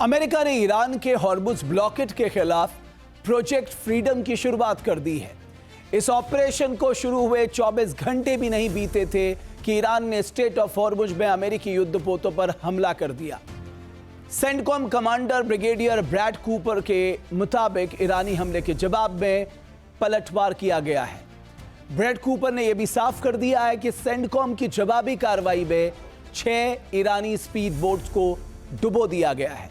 America ने Iran के Hormuz blockade के खिलाफ प्रोजेक्ट फ्रीडम की शुरुआत कर दी है। इस ऑपरेशन को शुरू हुए 24 घंटे भी नहीं बीते थे कि ईरान ने स्टेट ऑफ हॉर्मुज़ में अमेरिकी युद्धपोतों पर हमला कर दिया। CENTCOM commander brigadier Brad Cooper के मुताबिक ईरानी हमले के जवाब में पलटवार किया गया है। ब्रैड कूपर ने यह भी साफ कर दिया है कि सेंटकॉम की जवाबी कार्रवाई में 6 ईरानी स्पीड बोट्स को डुबो दिया गया है।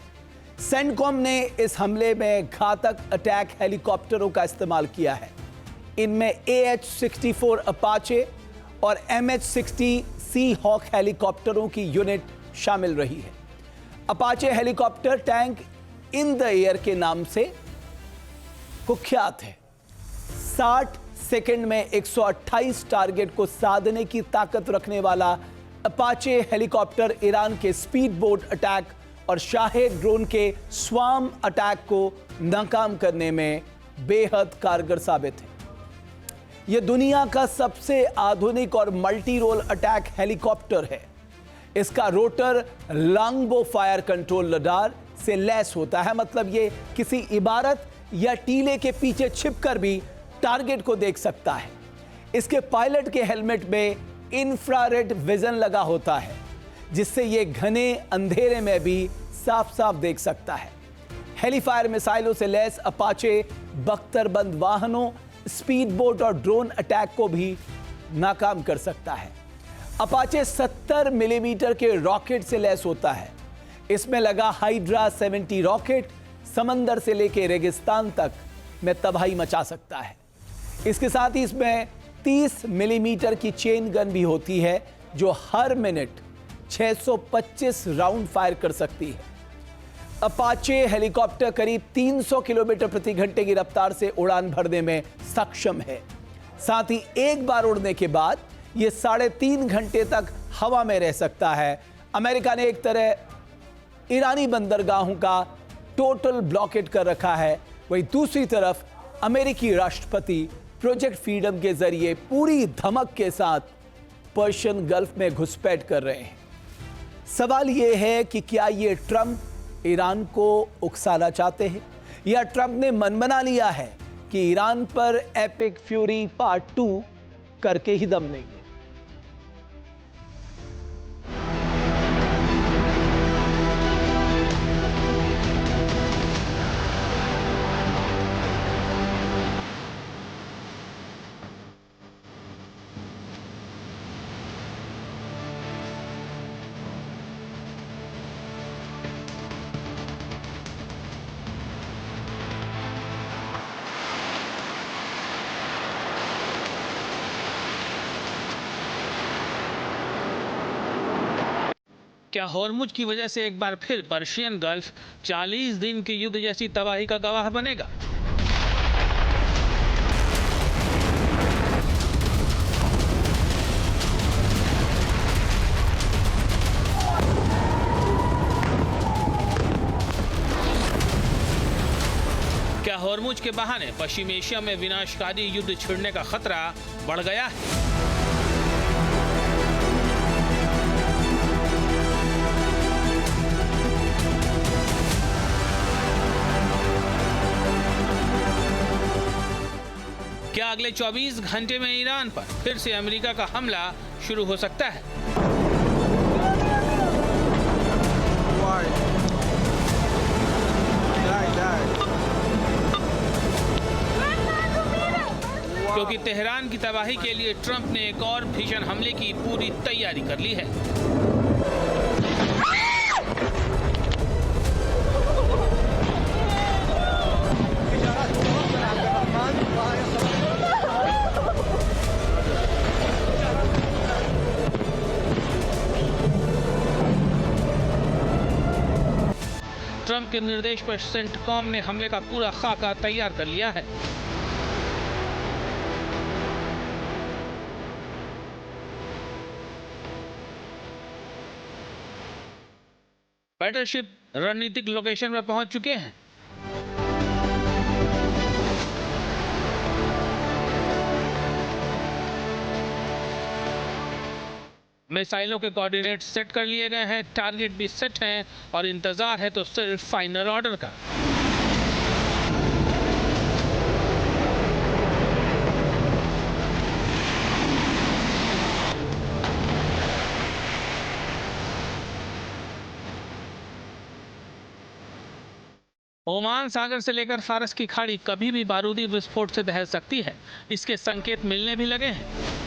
सेंटकॉम ने इस हमले में घातक अटैक हेलीकॉप्टरों का इस्तेमाल किया है। इनमें AH-64 अपाचे और MH-60 सी हॉक हेलीकॉप्टरों की यूनिट शामिल रही है। Apache helicopter tank in the air के नाम से कुख्यात है। 60 सेकंड में 128 टारगेट को साधने की ताकत रखने वाला अपाचे हेलीकॉप्टर ईरान के स्पीड बोट अटैक और शाहेद ड्रोन के स्वार्म अटैक को नाकाम करने में बेहद कारगर साबित है। यह दुनिया का सबसे आधुनिक और मल्टी रोल अटैक हेलीकॉप्टर है। इसका रोटर लॉन्गबो फायर कंट्रोल रडार से लैस होता है, मतलब यह किसी इमारत या टीले के पीछे छिपकर भी टारगेट को देख सकता है। इसके पायलट के हेलमेट में इंफ्रारेड विजन लगा होता है, जिससे यह घने अंधेरे में भी साफ साफ देख सकता है। हेलीफायर मिसाइलों से लैस अपाचे बख्तरबंद वाहनों, स्पीड बोट और ड्रोन अटैक को भी नाकाम कर सकता है। अपाचे 70 मिलीमीटर के रॉकेट से लैस होता है। इसमें लगा हाइड्रा 70 रॉकेट समंदर से लेकर रेगिस्तान तक में तबाही मचा सकता है। इसके साथ ही इसमें 30 मिलीमीटर की चेन गन भी होती है, जो हर मिनट 625 राउंड फायर कर सकती है। अपाचे हेलीकॉप्टर करीब 300 किलोमीटर प्रति घंटे की रफ्तार से उड़ान भरने में सक्षम है। साथ ही एक बार उड़ने के बाद यह 3.5 घंटे तक हवा में रह सकता है। अमेरिका ने एक तरह ईरानी बंदरगाहों का टोटल ब्लॉकेट कर रखा है। वहीं दूसरी तरफ अमेरिकी राष्ट्रपति प्रोजेक्ट फ्रीडम के जरिए पूरी धमक के साथ पर्शियन गल्फ में घुसपैठ कर रहे हैं। सवाल यह है कि क्या ये ट्रंप ईरान को उकसाना चाहते हैं, या ट्रंप ने मन बना लिया है कि ईरान पर एपिक फ्यूरी पार्ट 2 करके ही दम लेंगे। क्या हॉर्मुज की वजह से एक बार फिर पर्शियन गल्फ 40 दिन के युद्ध जैसी तबाही का गवाह बनेगा? क्या हॉर्मुज के बहाने पश्चिम एशिया में विनाशकारी युद्ध छिड़ने का खतरा बढ़ गया है? क्या अगले 24 घंटे में ईरान पर फिर से अमेरिका का हमला शुरू हो सकता है? क्योंकि तेहरान की तबाही के लिए ट्रंप ने एक और भीषण हमले की पूरी तैयारी कर ली है। ट्रंप के निर्देश पर सेंटकॉम ने हमले का पूरा खाका तैयार कर लिया है। बैटलशिप रणनीतिक लोकेशन पर पहुंच चुके हैं। मिसाइलों के कोऑर्डिनेट सेट कर लिए गए हैं, टारगेट भी सेट हैं और इंतजार है तो सिर्फ फाइनल ऑर्डर का। ओमान सागर से लेकर फारस की खाड़ी कभी भी बारूदी विस्फोट से दहल सकती है, इसके संकेत मिलने भी लगे हैं।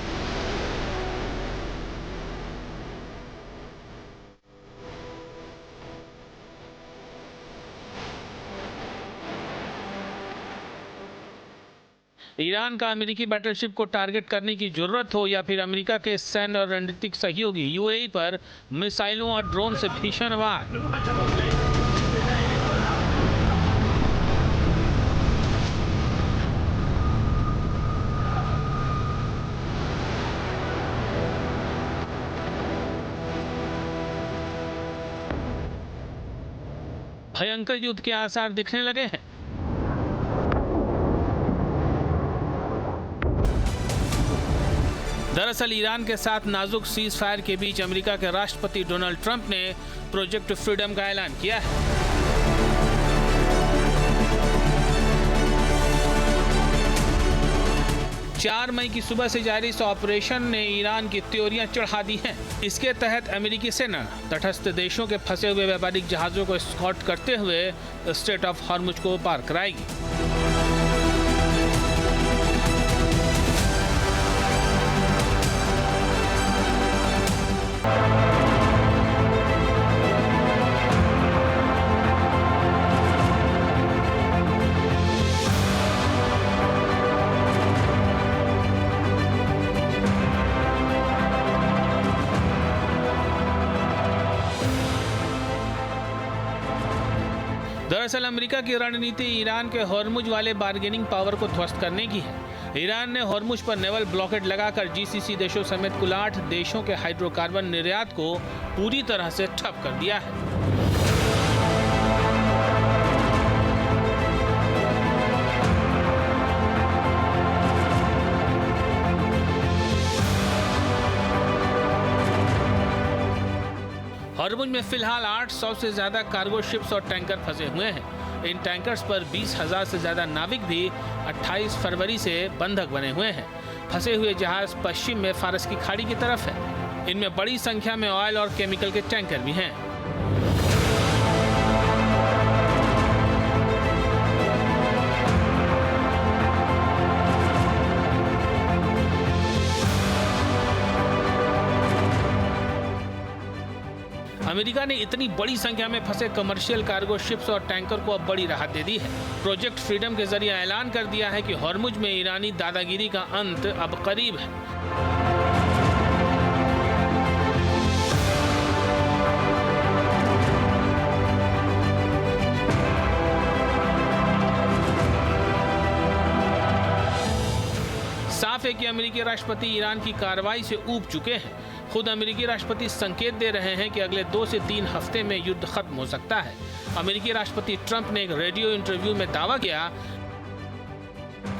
ईरान का अमेरिकी बैटलशिप को टारगेट करने की जरूरत हो या फिर अमेरिका के सैन्य और रणनीतिक सहयोगी यूएई पर मिसाइलों और ड्रोन से भीषण वार। भयंकर युद्ध के आसार दिखने लगे हैं। दरअसल ईरान के साथ नाजुक सीज फायर के बीच अमेरिका के राष्ट्रपति डोनाल्ड ट्रंप ने प्रोजेक्ट फ्रीडम का ऐलान किया है। 4 मई की सुबह से जारी इस ऑपरेशन ने ईरान की त्योरियां चढ़ा दी हैं। इसके तहत अमेरिकी सेना तटस्थ देशों के फंसे हुए व्यापारिक जहाजों को एस्कॉर्ट करते हुए स्ट्रेट ऑफ हॉर्मुज को पार कराएगी। दरअसल अमेरिका की रणनीति ईरान के हॉर्मुज वाले बार्गेनिंग पावर को ध्वस्त करने की है। ईरान ने हॉर्मुज पर नेवल ब्लॉकेड लगाकर जीसीसी देशों समेत कुल 8 देशों के हाइड्रोकार्बन निर्यात को पूरी तरह से ठप कर दिया है। हॉर्मुज में फिलहाल 800 से ज्यादा कार्गो शिप्स और टैंकर फंसे हुए हैं। इन टैंकर्स पर 20,000 से ज्यादा नाविक भी 28 फरवरी से बंधक बने हुए हैं। फंसे हुए जहाज पश्चिम में फारस की खाड़ी की तरफ है। इनमें बड़ी संख्या में ऑयल और केमिकल के टैंकर भी हैं। अमेरिका ने इतनी बड़ी संख्या में फंसे कमर्शियल कार्गो शिप्स और टैंकर को अब बड़ी राहत दे दी है। प्रोजेक्ट फ्रीडम के जरिए ऐलान कर दिया है कि हॉर्मुज में ईरानी दादागिरी का अंत अब करीब है। साफ है कि अमेरिकी राष्ट्रपति ईरान की कार्रवाई से ऊब चुके हैं। खुद अमेरिकी राष्ट्रपति संकेत दे रहे हैं कि अगले 2 से 3 हफ्ते में युद्ध खत्म हो सकता है। अमेरिकी राष्ट्रपति ट्रंप ने एक रेडियो इंटरव्यू में दावा किया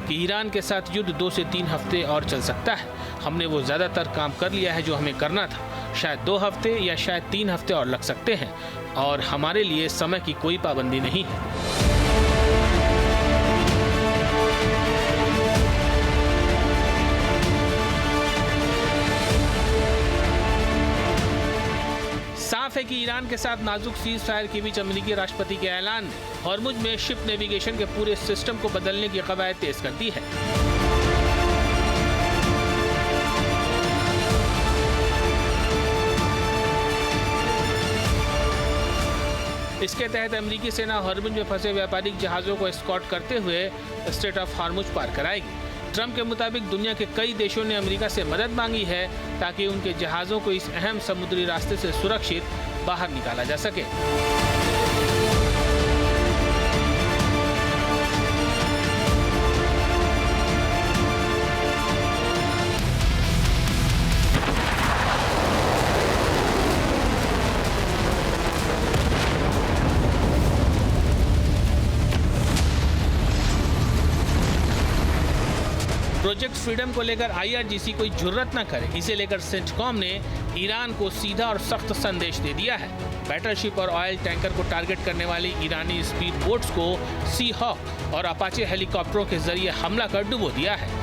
कि ईरान के साथ युद्ध 2 से 3 हफ्ते और चल सकता है। हमने वो ज्यादातर काम कर लिया है जो हमें करना था। शायद 2 हफ्ते या शायद 3 हफ्ते और लग सकते हैं और हमारे लिए समय की कोई पाबंदी नहीं है। साफ है कि ईरान के साथ नाजुक सीज फायर के बीच अमेरिकी राष्ट्रपति के ऐलान ने हॉर्मुज में शिप नेविगेशन के पूरे सिस्टम को बदलने की कवायद तेज कर दी है। इसके तहत अमेरिकी सेना हॉर्मुज में फंसे व्यापारिक जहाजों को एस्कॉर्ट करते हुए स्ट्रेट ऑफ हॉर्मुज पार कराएगी। ट्रंप के मुताबिक दुनिया के कई देशों ने अमेरिका से मदद मांगी है ताकि उनके जहाजों को इस अहम समुद्री रास्ते से सुरक्षित बाहर निकाला जा सके। प्रोजेक्ट फ्रीडम को लेकर IRGC कोई जुर्रत न करे, इसे लेकर सेंटकॉम ने ईरान को सीधा और सख्त संदेश दे दिया है। बैटलशिप और ऑयल टैंकर को टारगेट करने वाली ईरानी स्पीड बोट्स को सी हॉक और अपाचे हेलीकॉप्टरों के जरिए हमला कर डुबो दिया है।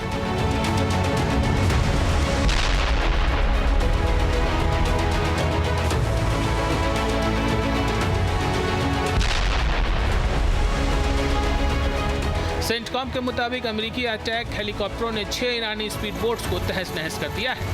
सेंटकॉम के मुताबिक अमेरिकी अटैक हेलीकॉप्टरों ने 6 ईरानी स्पीड बोट्स को तहस नहस कर दिया है।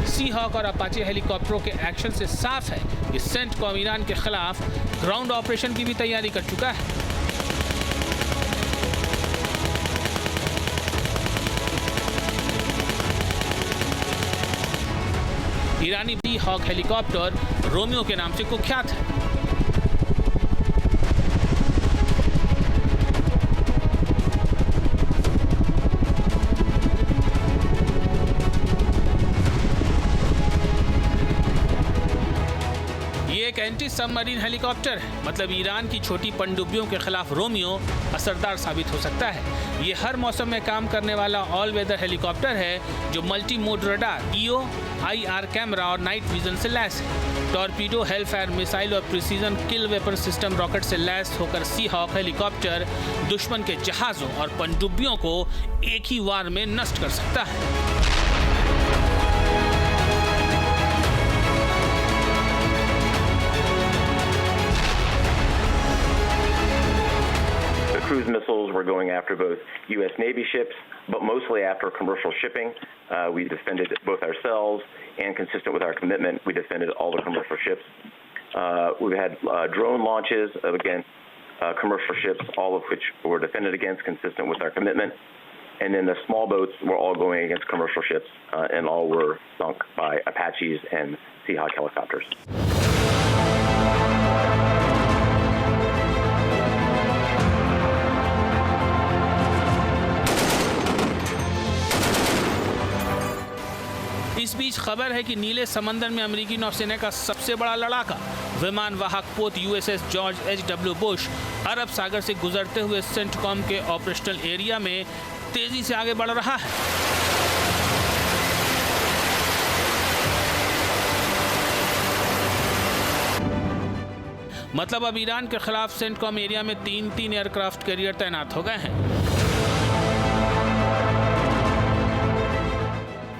सी हॉक और अपाचे हेलीकॉप्टरों के एक्शन से साफ है कि सेंटकॉम ईरान के खिलाफ ग्राउंड ऑपरेशन की भी तैयारी कर चुका है। ईरानी सी हॉक हेलीकॉप्टर रोमियो के नाम से कुख्यात है। ये एक एंटी सबमरीन हेलीकॉप्टर है, मतलब ईरान की छोटी पनडुब्बियों के खिलाफ रोमियो असरदार साबित हो सकता है। ये हर मौसम में काम करने वाला ऑल वेदर हेलीकॉप्टर है जो multi mode radar, EO, IR camera और नाइट विजन से लैस है। टॉर्पीडो, हेलफायर मिसाइल और प्रिसीजन किल वेपन सिस्टम रॉकेट से लैस होकर सी हॉक हेलीकॉप्टर दुश्मन के जहाजों और पनडुब्बियों को एक ही वार में नष्ट कर सकता है। Cruise missiles were going after both U.S. Navy ships, but mostly after commercial shipping. We defended both ourselves, and consistent with our commitment, we defended all the commercial ships. We've had drone launches against commercial ships, all of which were defended against, consistent with our commitment. And then the small boats were all going against commercial ships, and all were sunk by Apaches and Seahawk helicopters. इस बीच खबर है कि नीले समंदर में अमेरिकी नौसेना का सबसे बड़ा लड़ाका विमान वाहक पोत USS जॉर्ज H.W. बुश अरब सागर से गुजरते हुए सेंटकॉम के ऑपरेशनल एरिया में तेजी से आगे बढ़ रहा है। मतलब अब ईरान के खिलाफ सेंटकॉम एरिया में 3 एयरक्राफ्ट कैरियर तैनात हो गए हैं।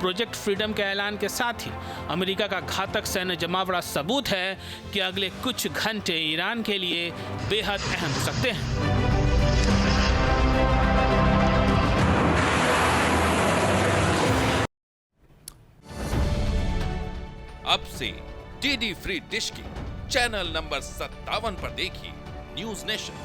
प्रोजेक्ट फ्रीडम के ऐलान के साथ ही अमेरिका का घातक सैन्य जमावड़ा सबूत है कि अगले कुछ घंटे ईरान के लिए बेहद अहम हो सकते हैं। अब से DD फ्री डिश की चैनल नंबर 57 पर देखिए न्यूज नेशन।